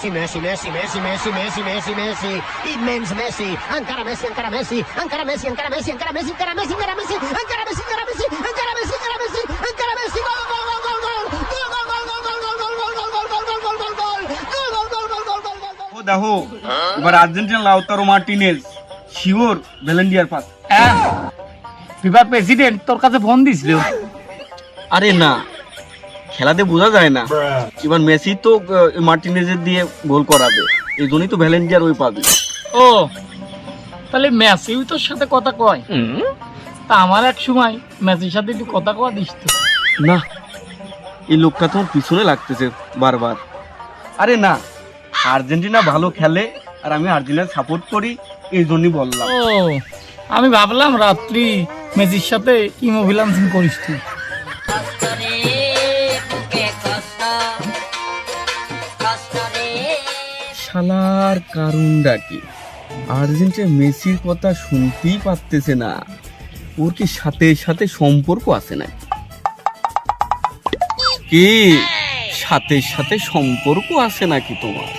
Messi, Messi, Messi, Messi, Messi, Messi, Messi, immens Messi, encara Messi, encara Messi, encara Messi, encara Messi, encara Messi, encara Messi, encara Messi, encara Messi, encara Messi, encara Messi, encara Messi, encara Messi, gol, gol, gol, gol, gol, ও দেখো এবার Argentina Lautaro Martinez sure ভ্যালেন্ডিয়ার pass. হ্যাঁ, FIFA president তোর কাছে phone দিছিল। আরে না, খেলাতে বোঝা যায় না, এবার মেসি তো মার্টিনেজের দিয়ে গোল করাবে, এই জন্যই তো ভ্যালেন্টিয়ার ওই পাবে। ও তাহলে মেসিও তোর সাথে কথা কয়? তা আমার এক সময় মেসির সাথে একটু কথা কওয়া দিস তো। না, এই লোকটা তোমার পিছনে লাগতেছে বারবার। আরে না, আর্জেন্টিনা ভালো খেলে আর আমি আর্জেন্টিনা সাপোর্ট করি, এই জন্যই বললাম। ও আমি ভাবলাম রাত্রি মেসির সাথে ইমোবিলান্সিং করিস তুই। শালার কারণটা কি? আর্জেন্টিনা মেসির কথা শুনতেই পারতেছে না, ওর কি সাথে সাথে সম্পর্ক আছে না? কি সাথে সাথে সম্পর্ক আছে নাকি তোমার?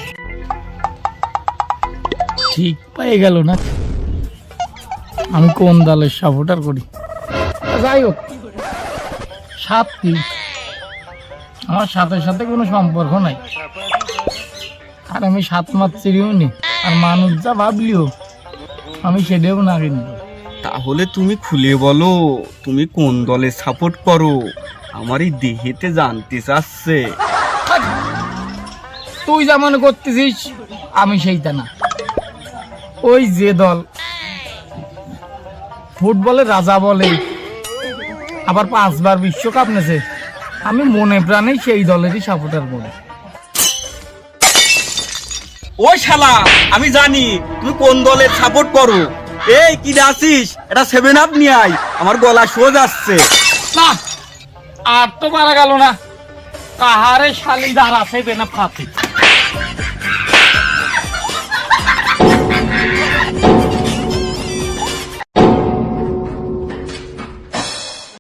ঠিক পেয়ে গেল না আমি কোন দলের সাপোর্টার করি। যাই হোক, 7-3 আমার সাথে সাথে কোনো সম্পর্ক নাই, আর আমি 7 মাস চিরিও নি, আর মানুষ যা ভাবলিও আমি সেটাও না। কিন্তু তাহলে তুমি খুলে বলো তুমি কোন দলে সাপোর্ট করো, আমার এই দেহেতে জানতে চাচ্ছে। তুই যা মনে করতেছিস আমি সেইটা না। ওই যে দল ফুটবলের রাজা বলে, আবার 5 বার বিশ্বকাপ নেছে, আমি মনে প্রাণেই সেই দলেরই সাপোর্টার করি। ও শালা, আমি জানি তুমি কোন দলের সাপোর্ট করো। এই কি আছিস, এটা 7 আপ নিয়ে আয়, আমার গলা সোজ আসছে। না আর তো পারা গেল না, কাহারে শালি দাঁড়া সেবে না ফাতে।